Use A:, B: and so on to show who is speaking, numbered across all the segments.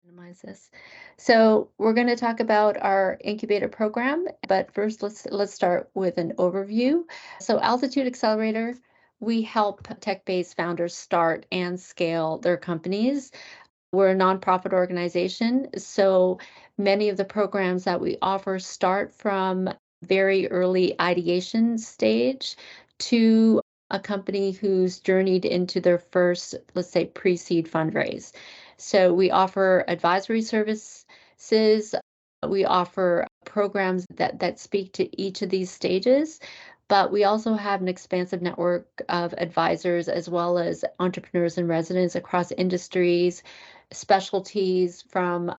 A: Minimize this. So we're going to talk about our incubator program, but first let's start with an overview. So Altitude Accelerator, we help tech-based founders start and scale their companies. We're a nonprofit organization, so many of the programs that we offer start from very early ideation stage to a company who's journeyed into their first, let's say, pre-seed fundraise. So we offer advisory services. We offer programs that speak to each of these stages, but we also have an expansive network of advisors as well as entrepreneurs and residents across industries, specialties from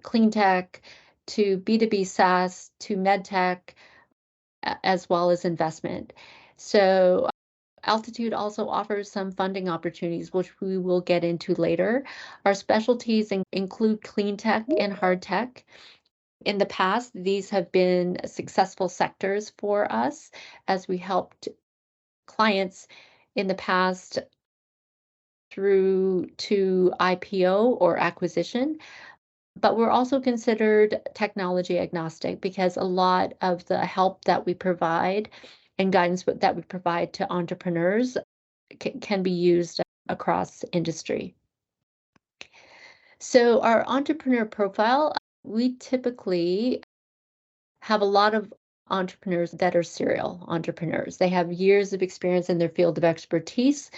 A: clean tech to B2B SaaS to med tech, as well as investment. So Altitude also offers some funding opportunities, which we will get into later. Our specialties include clean tech and hard tech. In the past, these have been successful sectors for us as we helped clients in the past through to IPO or acquisition. But we're also considered technology agnostic because a lot of the help that we provide and guidance that we provide to entrepreneurs can be used across industry. So our entrepreneur profile, we typically have a lot of entrepreneurs that are serial entrepreneurs. They have years of experience in their field of expertise.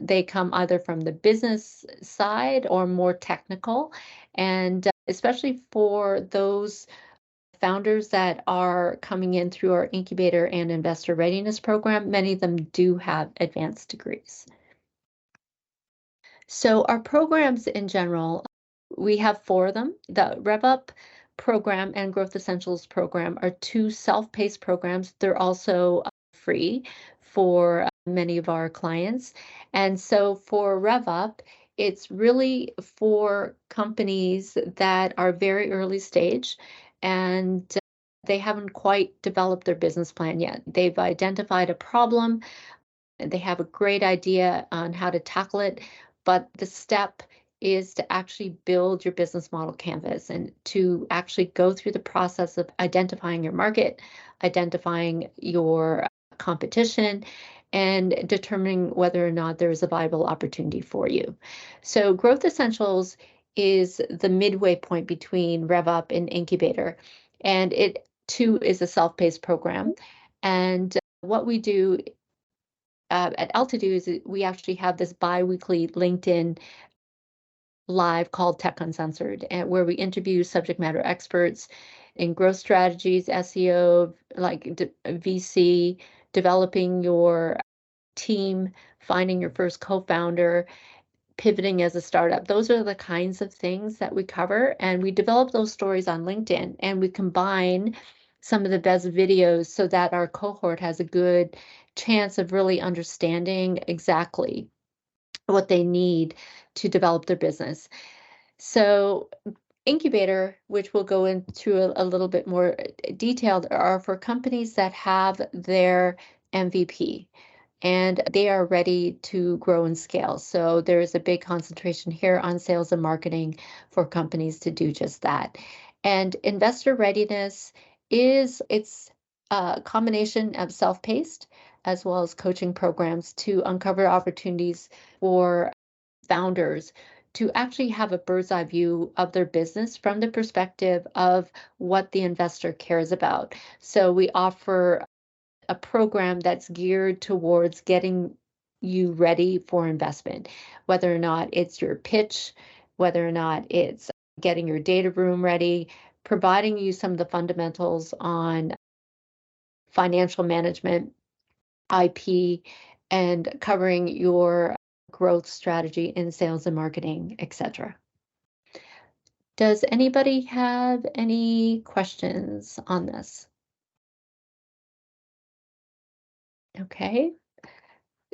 A: They come either from the business side or more technical. And especially for those founders that are coming in through our incubator and investor readiness program, many of them do have advanced degrees. So our programs in general, we have 4 of them. The RevUp program and Growth Essentials program are 2 self-paced programs. They're also free for many of our clients. And so for RevUp, it's really for companies that are very early stage and they haven't quite developed their business plan yet. They've identified a problem, and they have a great idea on how to tackle it, but the step is to actually build your business model canvas and to actually go through the process of identifying your market, identifying your competition, and determining whether or not there is a viable opportunity for you. So Growth Essentials is the midway point between RevUp and Incubator, and it too is a self-paced program. And what we do at Altitude is we actually have this bi-weekly LinkedIn live called Tech Uncensored, and where we interview subject matter experts in growth strategies, SEO, like VC, developing your team, finding your first co-founder, pivoting as a startup. Those are the kinds of things that we cover, and we develop those stories on LinkedIn, and we combine some of the best videos so that our cohort has a good chance of really understanding exactly what they need to develop their business. So Incubator, which we'll go into a little bit more detailed, are for companies that have their MVP and they are ready to grow and scale. So there is a big concentration here on sales and marketing for companies to do just that. And investor readiness it's a combination of self-paced as well as coaching programs to uncover opportunities for founders to actually have a bird's eye view of their business from the perspective of what the investor cares about. So we offer a program that's geared towards getting you ready for investment, whether or not it's your pitch, whether or not it's getting your data room ready, providing you some of the fundamentals on financial management, IP, and covering your growth strategy in sales and marketing, etc. Does anybody have any questions on this? Okay.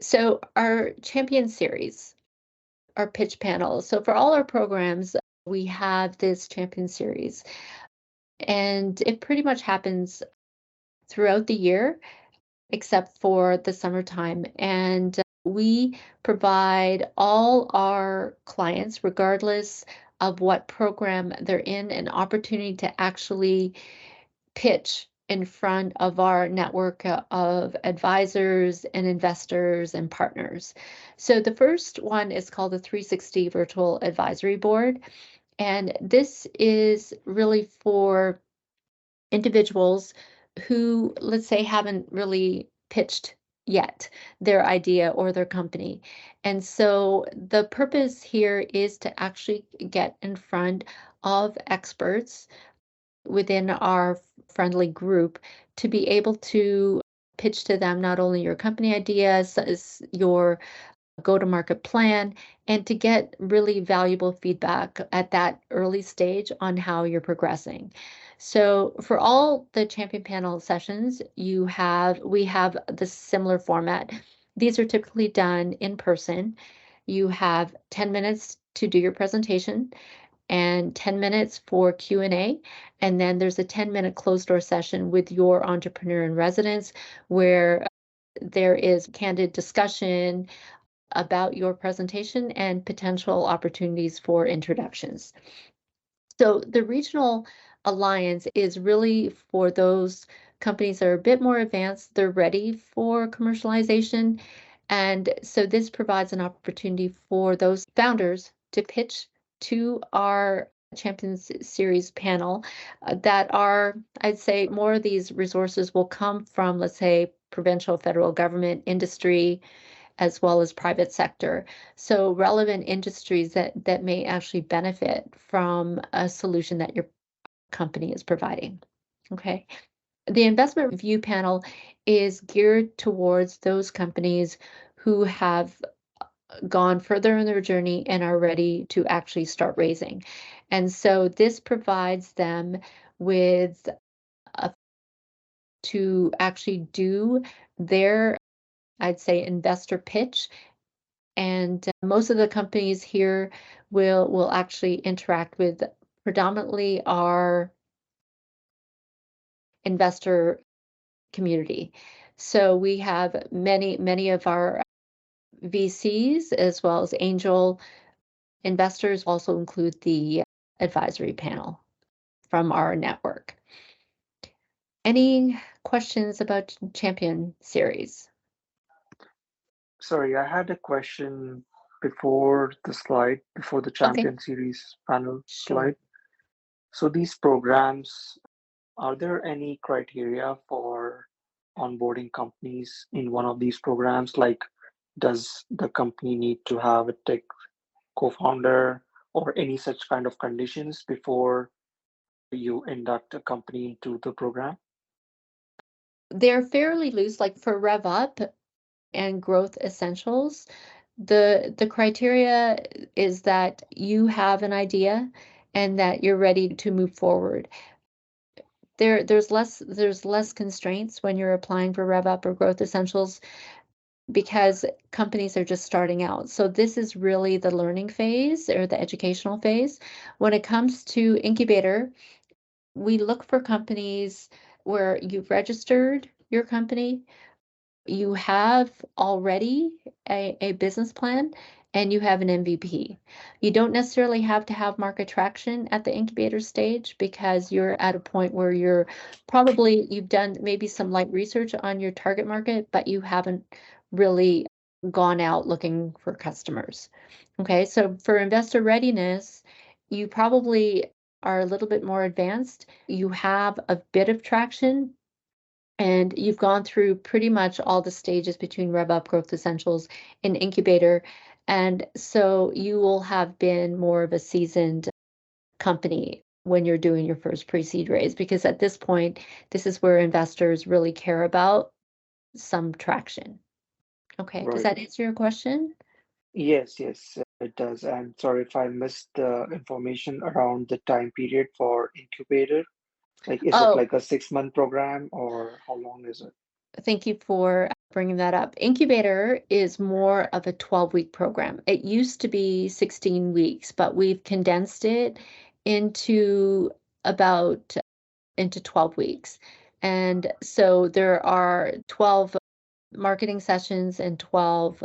A: So our champion series, our pitch panel. So for all our programs, we have this champion series, and it pretty much happens throughout the year, except for the summertime. And we provide all our clients, regardless of what program they're in, an opportunity to actually pitch in front of our network of advisors and investors and partners. So the first one is called the 360 Virtual Advisory Board. And this is really for individuals who, let's say, haven't really pitched yet their idea or their company. And so the purpose here is to actually get in front of experts within our friendly group to be able to pitch to them not only your company ideas, your go-to-market plan, and to get really valuable feedback at that early stage on how you're progressing. So for all the champion panel sessions, we have the similar format. These are typically done in person. You have 10 minutes to do your presentation and 10 minutes for Q&A. And then there's a 10-minute closed door session with your entrepreneur in residence where there is candid discussion about your presentation and potential opportunities for introductions. So the regional alliance is really for those companies that are a bit more advanced, they're ready for commercialization. And so this provides an opportunity for those founders to pitch to our Champions Series panel that are, I'd say, more of these resources will come from, let's say, provincial, federal government, industry, as well as private sector. So relevant industries that may actually benefit from a solution that your company is providing. Okay. The investment review panel is geared towards those companies who have gone further in their journey and are ready to actually start raising. And so this provides them with to actually do their, I'd say, investor pitch. And most of the companies here will actually interact with predominantly our investor community. So we have many of our VCs as well as angel investors also include the advisory panel from our network. Any questions about Champion Series?
B: Sorry, I had a question before the
A: Okay,
B: Champion Series panel
A: sure.
B: slide. So these programs, are there any criteria for onboarding companies in one of these programs? Like, does the company need to have a tech co-founder or any such kind of conditions before you induct a company into the program?
A: They're fairly loose, like for Rev Up and Growth Essentials. The criteria is that you have an idea and that you're ready to move forward. There's less constraints when you're applying for Rev Up or Growth Essentials because companies are just starting out. So this is really the learning phase or the educational phase. When it comes to Incubator, we look for companies where you've registered your company, you have already a business plan, and you have an MVP. You don't necessarily have to have market traction at the incubator stage because you're at a point where you've done maybe some light research on your target market, but you haven't really gone out looking for customers. Okay, so for investor readiness, you probably are a little bit more advanced. You have a bit of traction, and you've gone through pretty much all the stages between Rev Up, Growth Essentials, and Incubator. And so you will have been more of a seasoned company when you're doing your first pre-seed raise, because at this point, this is where investors really care about some traction. Okay, does
B: Right.
A: that answer your question?
B: Yes, it does. And sorry if I missed the information around the time period for incubator. Like, is it
A: Oh,
B: like a 6-month program or how long is it?
A: thank you for bringing that up. Incubator is more of a 12-week program. It used to be 16 weeks, but we've condensed it into about into 12 weeks. And so there are 12 marketing sessions and 12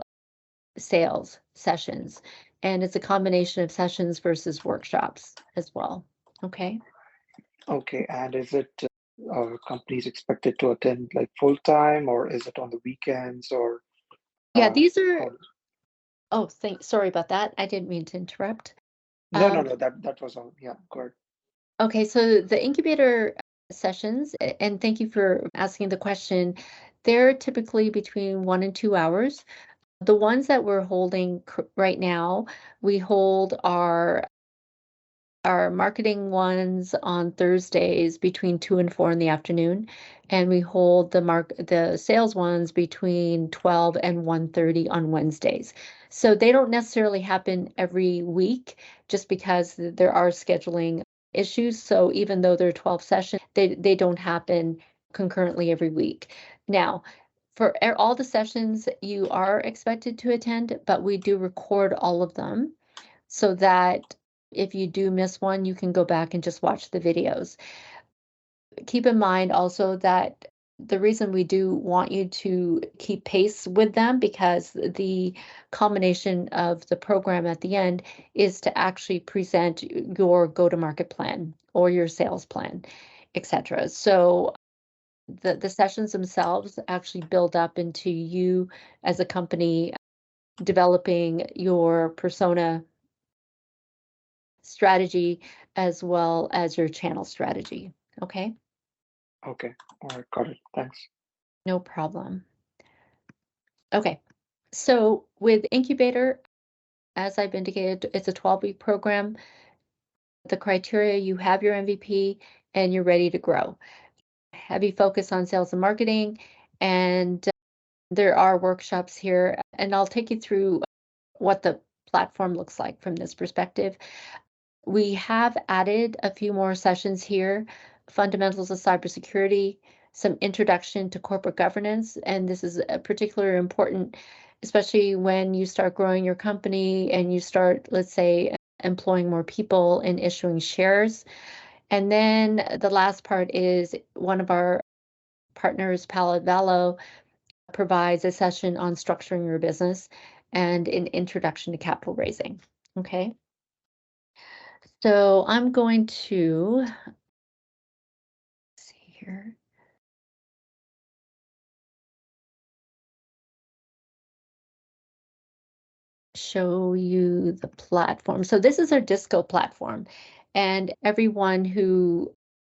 A: sales sessions. and it's a combination of sessions versus workshops as well. Okay.
B: Okay, and is it companies expected to attend like full time, or is it on the weekends, or
A: Yeah, these
B: how?
A: are, oh, sorry about that. I didn't mean to interrupt.
B: No, no,
A: Um,
B: no. That was all. Yeah, good.
A: okay, so the incubator sessions, and thank you for asking the question, they're typically between 1 and 2 hours. The ones that we're holding right now, we hold our marketing ones on Thursdays between 2 and 4 in the afternoon, and we hold the sales ones between 12 and 1:30 on Wednesdays. So they don't necessarily happen every week just because there are scheduling issues. So even though there are 12 sessions, they don't happen concurrently every week. Now, for all the sessions you are expected to attend, but we do record all of them so that if you do miss one, you can go back and just watch the videos. Keep in mind also that the reason we do want you to keep pace with them, because the culmination of the program at the end is to actually present your go-to-market plan or your sales plan, etc. So the sessions themselves actually build up into you as a company developing your persona strategy as well as your channel strategy. Okay,
B: Okay, all right, got it. Thanks.
A: no problem. Okay, so with Incubator, as I've indicated, it's a 12-week program. The criteria, you have your MVP and you're ready to grow. Heavy focus on sales and marketing, and there are workshops here, and I'll take you through what the platform looks like from this perspective. We have added a few more sessions here, fundamentals of cybersecurity, some introduction to corporate governance, and this is particularly important, especially when you start growing your company and you start, let's say, employing more people and issuing shares. And then the last part is one of our partners, Palo Alto, provides a session on structuring your business and an introduction to capital raising. Okay. So I'm going to see here. Show you the platform. So this is our Disco platform, and everyone who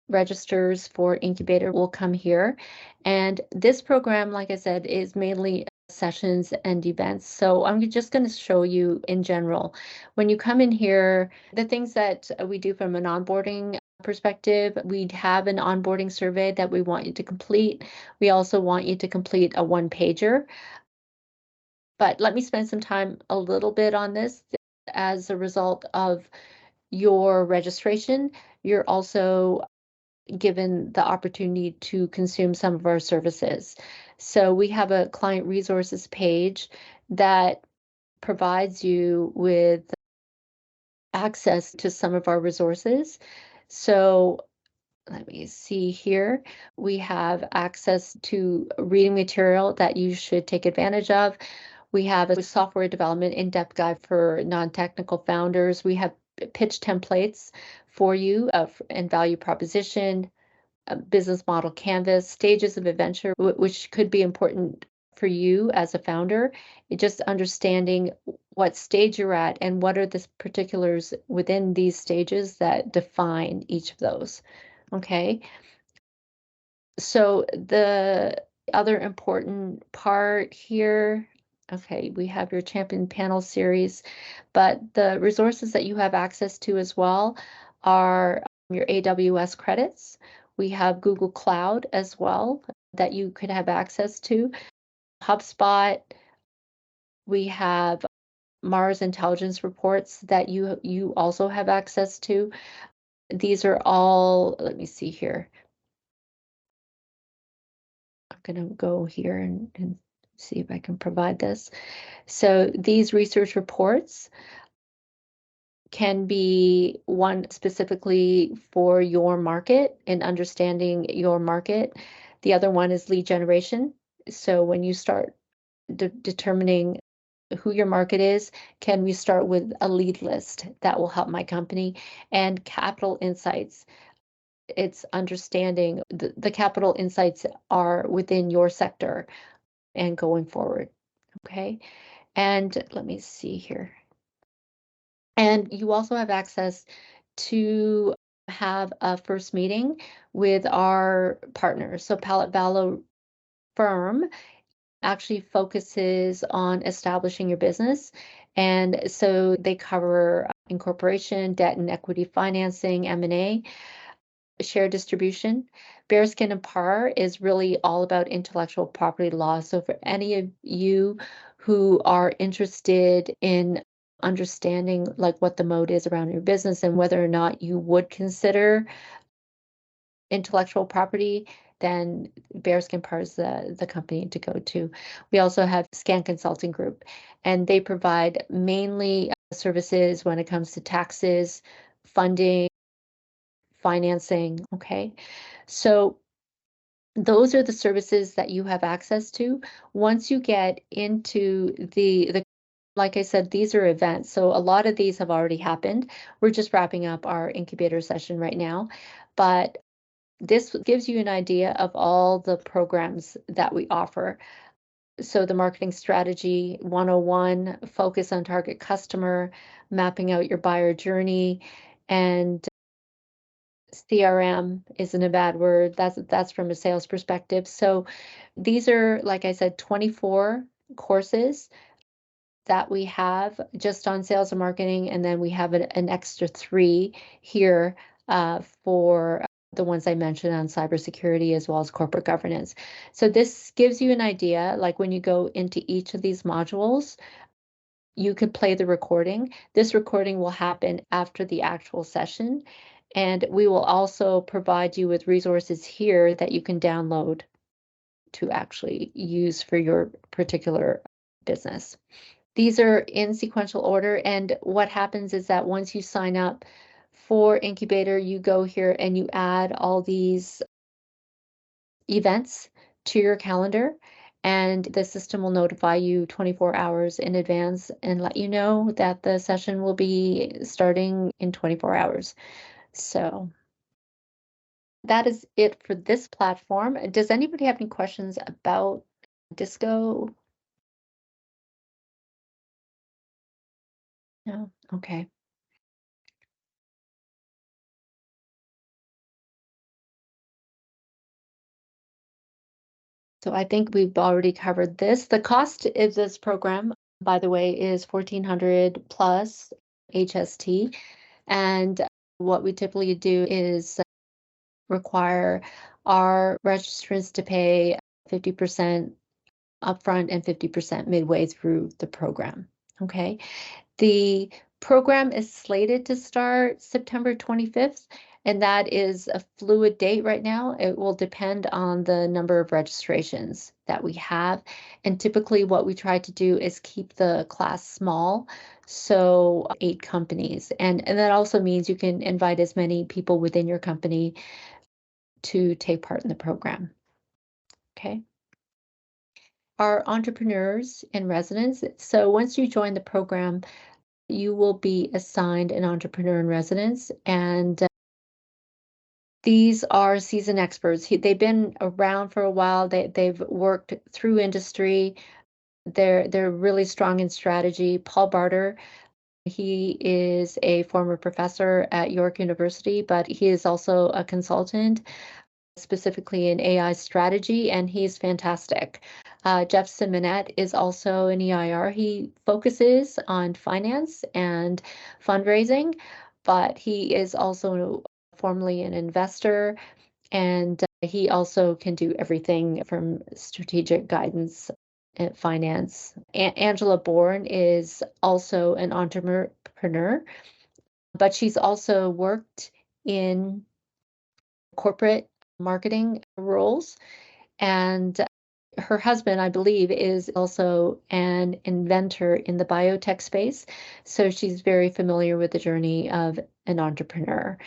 A: registers for Incubator will come here. And this program, like I said, is mainly sessions and events. So I'm just going to show you in general. When you come in here, the things that we do from an onboarding perspective, we have an onboarding survey that we want you to complete. We also want you to complete a one-pager. But let me spend some time a little bit on this. As a result of your registration, you're also given the opportunity to consume some of our services. So we have a client resources page that provides you with access to some of our resources. So let me see here. We have access to reading material that you should take advantage of. We have a software development in-depth guide for non-technical founders. We have pitch templates for you and value proposition, business model canvas, stages of adventure, which could be important for you as a founder. Just understanding what stage you're at and what are the particulars within these stages that define each of those. Okay. So the other important part here, okay, we have your champion panel series, but the resources that you have access to as well are your AWS credits. We have Google Cloud as well that you could have access to. HubSpot, we have Mars intelligence reports that you also have access to. These are all, let me see here. I'm going to go here and see if I can provide this. So these research reports can be one specifically for your market and understanding your market. The other one is lead generation. So when you start determining who your market is. Can we start with a lead list that will help my company? And capital insights. It's understanding the capital insights are within your sector and going forward. Okay. And let me see here. And you also have access to have a first meeting with our partners. So Pallet Vallow Firm actually focuses on establishing your business. And so they cover incorporation, debt and equity financing, M&A, share distribution. Bearskin and Par is really all about intellectual property law. So for any of you who are interested in understanding like what the mode is around your business and whether or not you would consider intellectual property, then Bearskin Par is the company to go to. We also have Scan Consulting Group, and they provide mainly services when it comes to taxes, funding, financing. Okay. So those are the services that you have access to. Once you get into the like I said, these are events. So a lot of these have already happened. We're just wrapping up our incubator session right now. But this gives you an idea of all the programs that we offer. So the marketing strategy 101, focus on target customer, mapping out your buyer journey, and CRM isn't a bad word. That's from a sales perspective. So these are, like I said, 24 courses that we have just on sales and marketing, and then we have an extra 3 here for the ones I mentioned on cybersecurity as well as corporate governance. So this gives you an idea, like when you go into each of these modules, you could play the recording. This recording will happen after the actual session, and we will also provide you with resources here that you can download to actually use for your particular business. These are in sequential order, and what happens is that once you sign up for Incubator, you go here and you add all these events to your calendar, and the system will notify you 24 hours in advance and let you know that the session will be starting in 24 hours. So that is it for this platform. Does anybody have any questions about Disco? No? Okay. So I think we've already covered this. The cost of this program, by the way, is 1,400 plus HST. And what we typically do is require our registrants to pay 50% upfront and 50% midway through the program. Okay. The program is slated to start September 25th, and that is a fluid date right now. It will depend on the number of registrations that we have. And typically what we try to do is keep the class small, so 8 companies. And that also means you can invite as many people within your company to take part in the program. Okay. Our entrepreneurs in residence. So once you join the program, you will be assigned an entrepreneur in residence, and these are seasoned experts. They've been around for a while. They've worked through industry. They're really strong in strategy. Paul Barter, he is a former professor at York University, but he is also a consultant, specifically in AI strategy, and he's fantastic. Jeff Simonet is also an EIR. He focuses on finance and fundraising, but he is also formerly an investor, and he also can do everything from strategic guidance and finance. Angela Bourne is also an entrepreneur, but she's also worked in corporate marketing roles. And her husband, I believe, is also an inventor in the biotech space. So she's very familiar with the journey of an entrepreneur.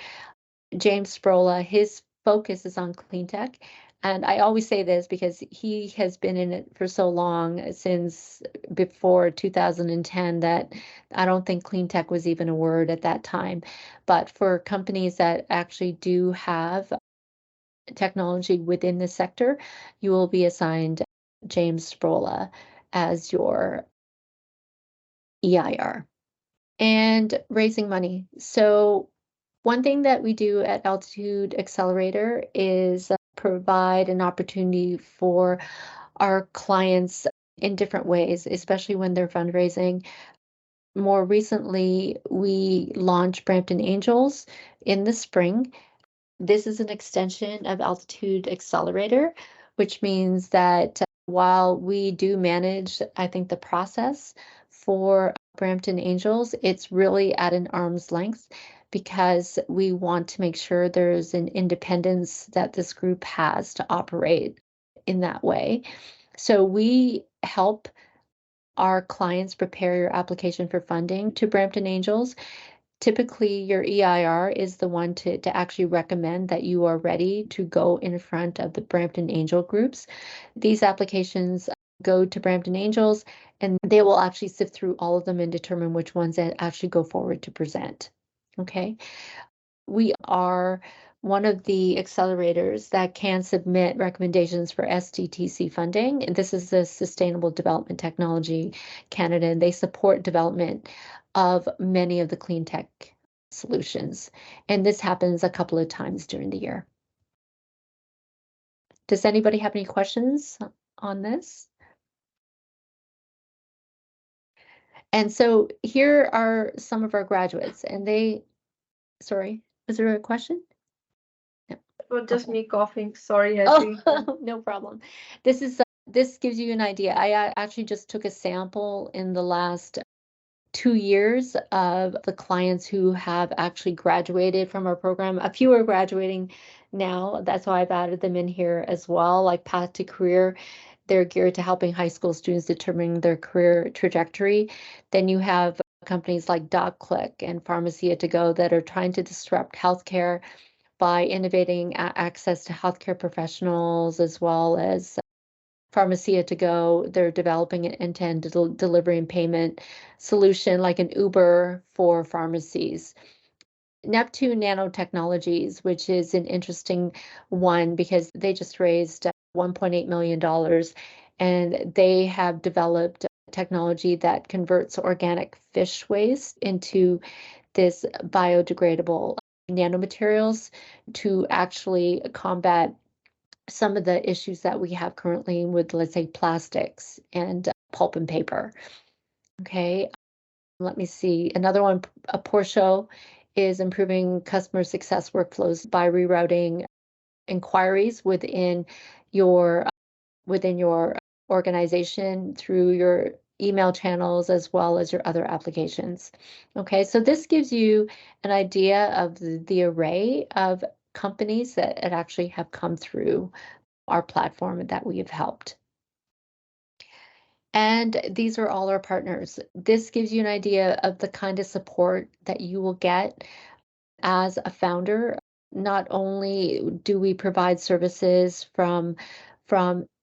A: James Sproula, his focus is on clean tech. And I always say this because he has been in it for so long, since before 2010, that I don't think clean tech was even a word at that time. But for companies that actually do have technology within the sector, you will be assigned James Sproula as your EIR. And raising money. So one thing that we do at Altitude Accelerator is provide an opportunity for our clients in different ways, especially when they're fundraising. More recently, we launched Brampton Angels in the spring. This is an extension of Altitude Accelerator, which means that while we do manage, I think, the process for Brampton Angels, it's really at an arm's length, because we want to make sure there's an independence that this group has to operate in that way. So we help our clients prepare your application for funding to Brampton Angels. Typically, your EIR is the one to actually recommend that you are ready to go in front of the Brampton Angel groups. These applications go to Brampton Angels, and they will actually sift through all of them and determine which ones that actually go forward to present. Okay. We are one of the accelerators that can submit recommendations for SDTC funding. This is the Sustainable Development Technology Canada, and they support development of many of the clean tech solutions. And this happens a couple of times during the year. Does anybody have any questions on this? And so here are some of our graduates, and sorry, was there a question?
C: Well, just me coughing. Sorry,
A: Oh, no problem. This gives you an idea. I actually just took a sample in the last 2 years of the clients who have actually graduated from our program. A few are graduating now. That's why I've added them in here as well, like Path to Career. They're geared to helping high school students determine their career trajectory. Then you have companies like DocClick and Pharmacia to Go that are trying to disrupt healthcare by innovating access to healthcare professionals, as well as Pharmacia to Go. They're developing an end-to-end delivery and payment solution like an Uber for pharmacies. Neptune Nanotechnologies, which is an interesting one because they just raised $1.8 million, and they have developed technology that converts organic fish waste into this biodegradable nanomaterials to actually combat some of the issues that we have currently with, let's say, plastics and pulp and paper. Okay, let me see. Another one, a Porsche, is improving customer success workflows by rerouting inquiries your within your organization through your email channels as well as your other applications. Okay, so this gives you an idea of the array of companies that actually have come through our platform that we have helped. And these are all our partners. This gives you an idea of the kind of support that you will get as a founder. Not only do we provide services from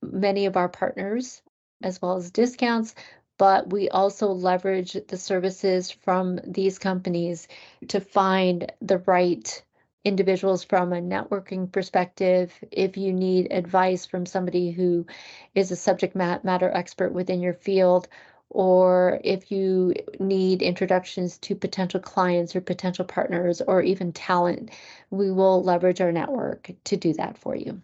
A: many of our partners as well as discounts, but we also leverage the services from these companies to find the right individuals from a networking perspective. If you need advice from somebody who is a subject matter expert within your field, or if you need introductions to potential clients or potential partners or even talent, we will leverage our network to do that for you.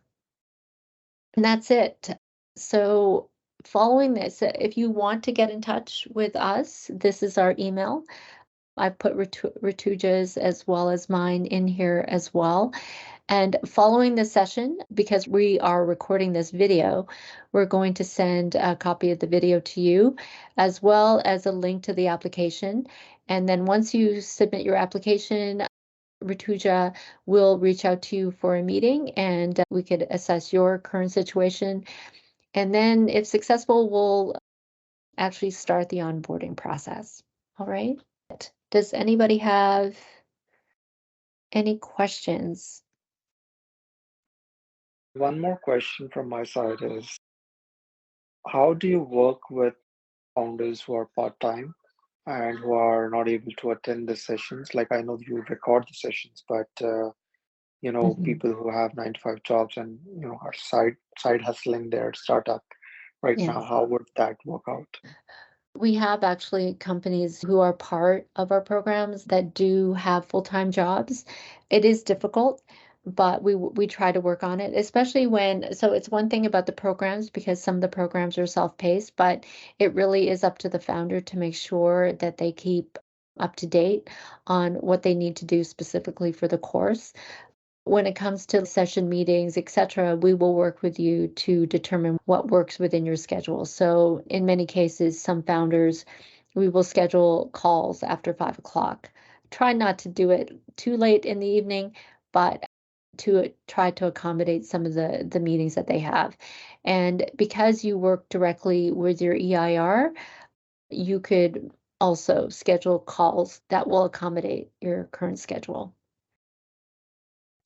A: And that's it. So following this, if you want to get in touch with us, this is our email. I've put Rituja's as well as mine in here as well. And following this session, because we are recording this video, we're going to send a copy of the video to you, as well as a link to the application. And then once you submit your application, Rituja will reach out to you for a meeting, and we could assess your current situation. And then if successful, we'll actually start the onboarding process. All right. Does anybody have any questions?
B: One more question from my side is, how do you work with founders who are part-time and who are not able to attend the sessions? Like I know you record the sessions, but
A: Mhm.
B: people who have 9 to 5 jobs and are side hustling their startup right now,
A: Yes.
B: how would that work out?
A: We have actually companies who are part of our programs that do have full-time jobs. It is difficult, but we try to work on it, especially when so it's one thing about the programs because some of the programs are self-paced, but it really is up to the founder to make sure that they keep up to date on what they need to do specifically for the course. When it comes to session meetings, et cetera, we will work with you to determine what works within your schedule. So in many cases, some founders, we will schedule calls after 5 o'clock. Try not to do it too late in the evening, but to try to accommodate some of the meetings that they have. And because you work directly with your EIR, you could also schedule calls that will accommodate your current schedule.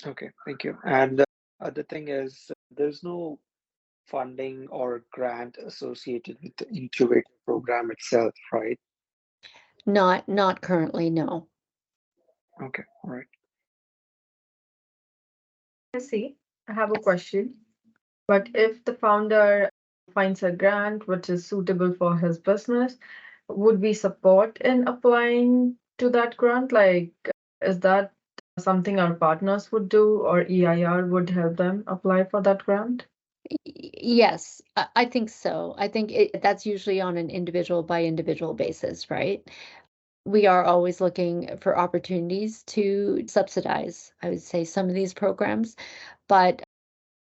B: Okay, thank you. And the thing is, there's no funding or grant associated with the incubator program itself, right?
A: Not currently, no.
B: Okay, all right.
C: I see. I have a question. But if the founder finds a grant which is suitable for his business, would we support in applying to that grant? Like, is that something our partners would do, or EIR would help them apply for that grant?
A: Yes, I think so. I think that's usually on an individual by individual basis, right? We are always looking for opportunities to subsidize, I would say, some of these programs, but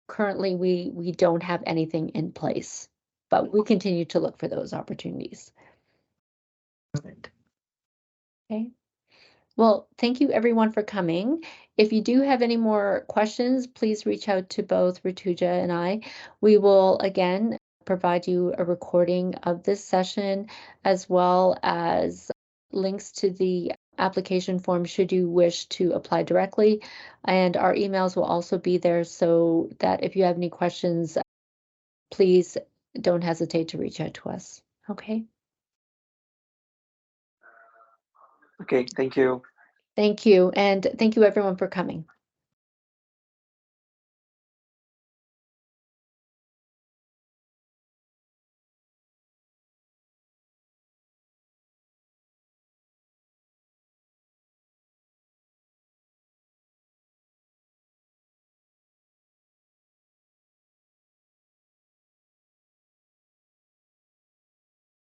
A: currently we don't have anything in place. But we continue to look for those opportunities.
C: Right.
A: Okay. Well, thank you everyone for coming. If you do have any more questions, please reach out to both Rituja and I. We will again provide you a recording of this session as well as links to the application form should you wish to apply directly. And our emails will also be there so that if you have any questions, please don't hesitate to reach out to us. Okay.
B: Okay, thank you.
A: Thank you. And thank you everyone for coming.